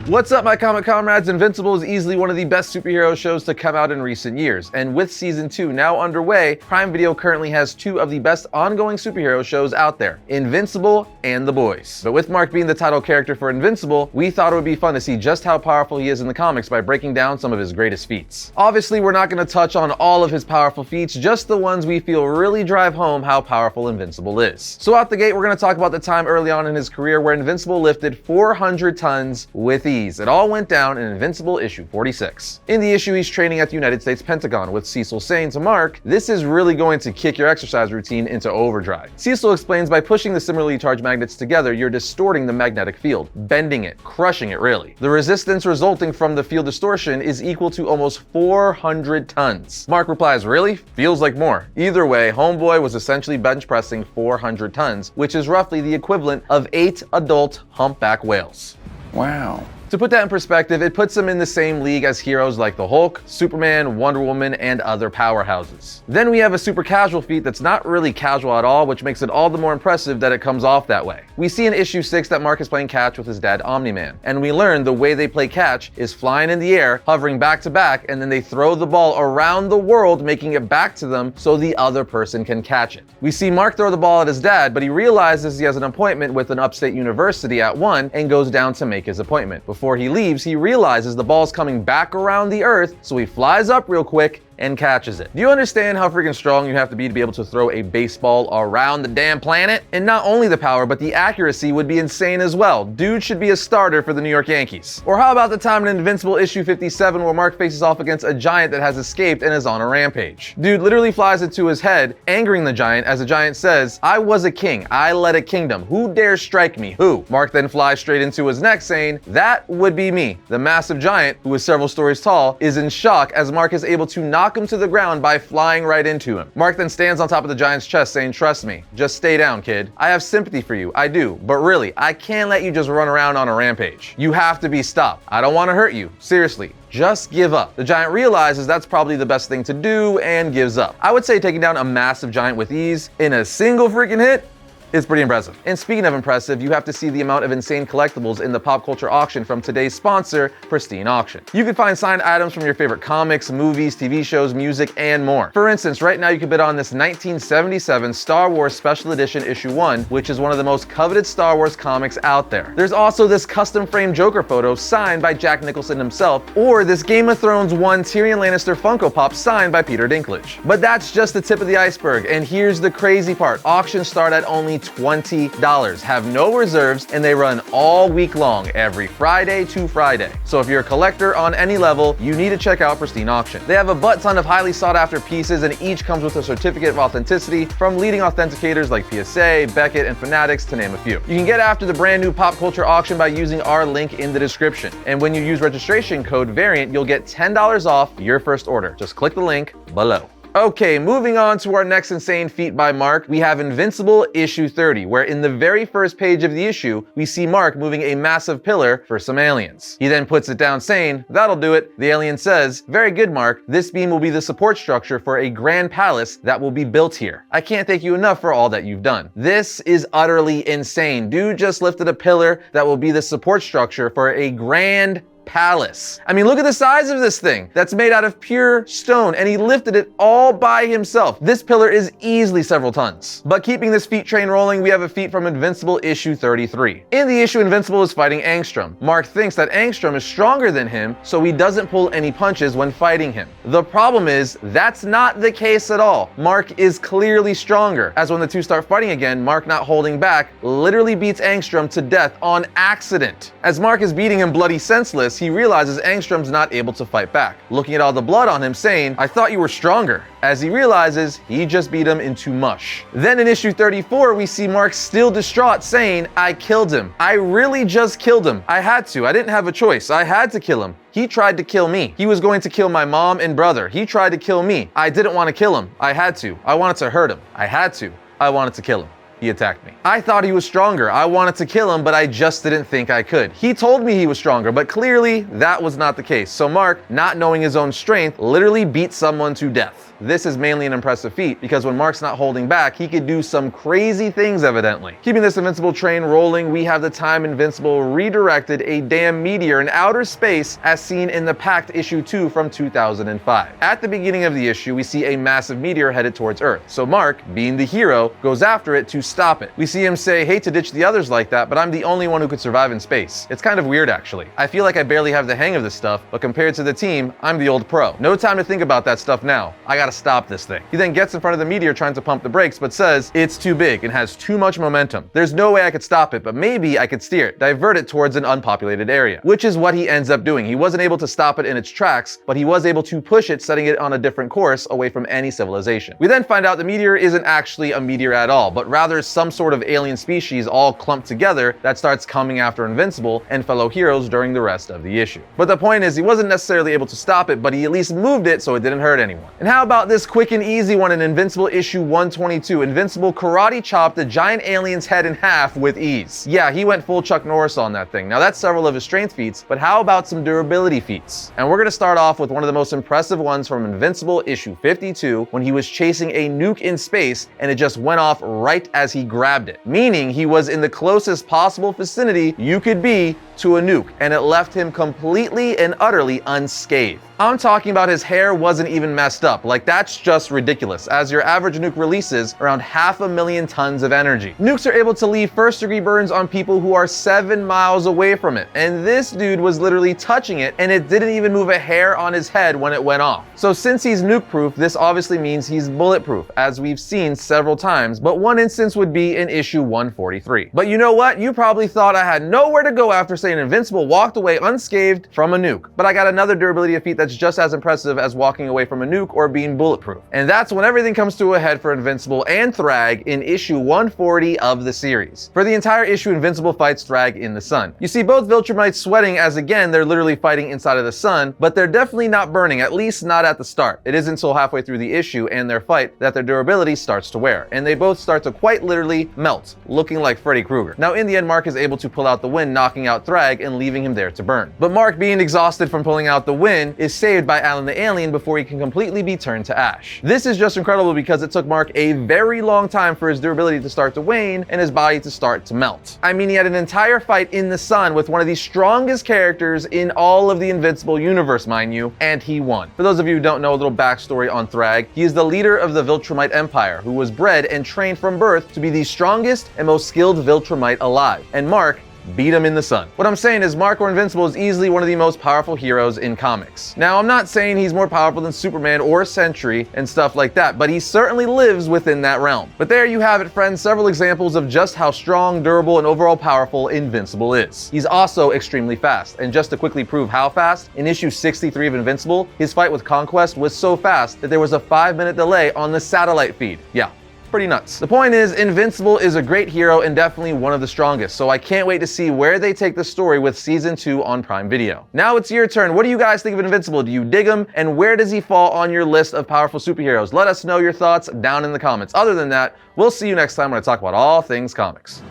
What's up, my comic comrades? Invincible is easily one of the best superhero shows to come out in recent years, and with season 2 now underway, Prime Video currently has 2 of the best ongoing superhero shows out there, Invincible and The Boys. But with Mark being the title character for Invincible, we thought it would be fun to see just how powerful he is in the comics by breaking down some of his greatest feats. Obviously, we're not going to touch on all of his powerful feats, just the ones we feel really drive home how powerful Invincible is. So out the gate, we're going to talk about the time early on in his career where Invincible lifted 400 tons with ease. It all went down in Invincible issue 46. In the issue, he's training at the United States Pentagon, with Cecil saying to Mark, "This is really going to kick your exercise routine into overdrive." Cecil explains, by pushing the similarly charged magnets together, you're distorting the magnetic field, bending it, crushing it really. The resistance resulting from the field distortion is equal to almost 400 tons. Mark replies, "Really? Feels like more." Either way, homeboy was essentially bench pressing 400 tons, which is roughly the equivalent of 8 adult humpback whales. Wow. To put that in perspective, it puts him in the same league as heroes like the Hulk, Superman, Wonder Woman, and other powerhouses. Then we have a super casual feat that's not really casual at all, which makes it all the more impressive that it comes off that way. We see in issue 6 that Mark is playing catch with his dad Omni-Man, and we learn the way they play catch is flying in the air, hovering back to back, and then they throw the ball around the world, making it back to them so the other person can catch it. We see Mark throw the ball at his dad, but he realizes he has an appointment with an upstate university at 1 and goes down to make his appointment. Before he leaves, he realizes the ball's coming back around the earth, so he flies up real quick and catches it. Do you understand how freaking strong you have to be able to throw a baseball around the damn planet? And not only the power, but the accuracy would be insane as well. Dude should be a starter for the New York Yankees. Or how about the time in Invincible issue 57 where Mark faces off against a giant that has escaped and is on a rampage? Dude literally flies into his head, angering the giant as the giant says, "I was a king, I led a kingdom, who dares strike me, who?" Mark then flies straight into his neck saying, "That would be me." The massive giant, who is several stories tall, is in shock as Mark is able to knock him to the ground by flying right into him. Mark then stands on top of the giant's chest saying, "Trust me, just stay down, kid. I have sympathy for you, I do, but really, I can't let you just run around on a rampage. You have to be stopped. I don't want to hurt you. Seriously. Just give up." The giant realizes that's probably the best thing to do and gives up. I would say taking down a massive giant with ease in a single freaking hit is pretty impressive. And speaking of impressive, you have to see the amount of insane collectibles in the pop culture auction from today's sponsor, Pristine Auction. You can find signed items from your favorite comics, movies, TV shows, music, and more. For instance, right now you can bid on this 1977 Star Wars Special Edition issue 1, which is one of the most coveted Star Wars comics out there. There's also this custom framed Joker photo signed by Jack Nicholson himself, or this Game of Thrones 1 Tyrion Lannister Funko Pop signed by Peter Dinklage. But that's just the tip of the iceberg, and here's the crazy part. Auctions start at only $20, have no reserves, and they run all week long, every Friday to Friday. So if you're a collector on any level, you need to check out Pristine Auction. They have a butt ton of highly sought after pieces, and each comes with a certificate of authenticity from leading authenticators like PSA, Beckett, and Fanatics, to name a few. You can get after the brand new pop culture auction by using our link in the description. And when you use registration code VARIANT, you'll get $10 off your first order. Just click the link below. Okay, moving on to our next insane feat by Mark, we have Invincible issue 30, where in the very first page of the issue, we see Mark moving a massive pillar for some aliens. He then puts it down saying, "That'll do it." The alien says, "Very good, Mark. This beam will be the support structure for a grand palace that will be built here. I can't thank you enough for all that you've done." This is utterly insane. Dude just lifted a pillar that will be the support structure for a grand palace. I mean, look at the size of this thing. That's made out of pure stone, and he lifted it all by himself. This pillar is easily several tons. But keeping this feat train rolling, we have a feat from Invincible issue 33. In the issue, Invincible is fighting Angstrom. Mark thinks that Angstrom is stronger than him, so he doesn't pull any punches when fighting him. The problem is, that's not the case at all. Mark is clearly stronger, as when the two start fighting again, Mark, not holding back, literally beats Angstrom to death on accident. As Mark is beating him bloody senseless, he realizes Angstrom's not able to fight back, looking at all the blood on him saying, "I thought you were stronger," as he realizes he just beat him into mush. Then in issue 34, we see Mark still distraught saying, "I killed him. I really just killed him. I had to. I didn't have a choice. I had to kill him. He tried to kill me. He was going to kill my mom and brother. He tried to kill me. I didn't want to kill him. I had to. I wanted to hurt him. I had to. I wanted to kill him. He attacked me. I thought he was stronger. I wanted to kill him, but I just didn't think I could. He told me he was stronger, but clearly that was not the case. So Mark, not knowing his own strength, literally beat someone to death. this is mainly an impressive feat because when Mark's not holding back, he could do some crazy things evidently. Keeping this Invincible train rolling, we have the time Invincible redirected a damn meteor in outer space as seen in the Pact issue 2 from 2005. At the beginning of the issue, we see a massive meteor headed towards Earth. So Mark, being the hero, goes after it to stop it. We see him say, "Hate to ditch the others like that, but I'm the only one who could survive in space." It's kind of weird actually. I feel like I barely have the hang of this stuff, but compared to the team, I'm the old pro. No time to think about that stuff now. I gotta stop this thing. He then gets in front of the meteor trying to pump the brakes, but says it's too big and has too much momentum. There's no way I could stop it, but maybe I could steer it, divert it towards an unpopulated area, which is what he ends up doing. He wasn't able to stop it in its tracks, but he was able to push it, setting it on a different course away from any civilization. We then find out the meteor isn't actually a meteor at all, but rather some sort of alien species all clumped together that starts coming after Invincible and fellow heroes during the rest of the issue. But the point is, he wasn't necessarily able to stop it, but he at least moved it so it didn't hurt anyone. And how about this quick and easy one in Invincible issue 122? Invincible karate chopped the giant alien's head in half with ease. Yeah, he went full Chuck Norris on that thing. Now that's several of his strength feats, but how about some durability feats? And we're gonna start off with one of the most impressive ones from Invincible issue 52 when he was chasing a nuke in space and it just went off right as he grabbed it. Meaning he was in the closest possible vicinity you could be to a nuke, and it left him completely and utterly unscathed. I'm talking about his hair wasn't even messed up. Like, that's just ridiculous, as your average nuke releases around 500,000 tons of energy. Nukes are able to leave first-degree burns on people who are 7 miles away from it, and this dude was literally touching it, and it didn't even move a hair on his head when it went off. So since he's nuke-proof, this obviously means he's bulletproof, as we've seen several times, but one instance would be in issue 143. But you know what? You probably thought I had nowhere to go after saying Invincible walked away unscathed from a nuke. But I got another durability feat that's just as impressive as walking away from a nuke or being bulletproof. And that's when everything comes to a head for Invincible and Thrag in issue 140 of the series. For the entire issue, Invincible fights Thrag in the sun. You see both Viltrumites sweating as, again, they're literally fighting inside of the sun, but they're definitely not burning, at least not at the start. It isn't until halfway through the issue and their fight that their durability starts to wear, and they both start to quite literally melt, looking like Freddy Krueger. Now in the end, Mark is able to pull out the win, knocking out Thrag and leaving him there to burn. But Mark, being exhausted from pulling out the win, is saved by Alan the alien before he can completely be turned to ash. This is just incredible because it took Mark a very long time for his durability to start to wane and his body to start to melt. I mean, he had an entire fight in the sun with one of the strongest characters in all of the Invincible universe, mind you, and he won. For those of you who don't know, a little backstory on Thrag, he is the leader of the Viltrumite Empire, who was bred and trained from birth to be the strongest and most skilled Viltrumite alive. And Mark beat him in the sun. What I'm saying is Mark or Invincible is easily one of the most powerful heroes in comics. Now, I'm not saying he's more powerful than Superman or Sentry and stuff like that, but he certainly lives within that realm. But there you have it, friends, several examples of just how strong, durable, and overall powerful Invincible is. He's also extremely fast, and just to quickly prove how fast, in issue 63 of Invincible, his fight with Conquest was so fast that there was a 5-minute delay on the satellite feed. Yeah. Pretty nuts. The point is, Invincible is a great hero and definitely one of the strongest, so I can't wait to see where they take the story with season 2 on Prime Video. Now it's your turn. What do you guys think of Invincible? Do you dig him? And where does he fall on your list of powerful superheroes? Let us know your thoughts down in the comments. Other than that, we'll see you next time when I talk about all things comics.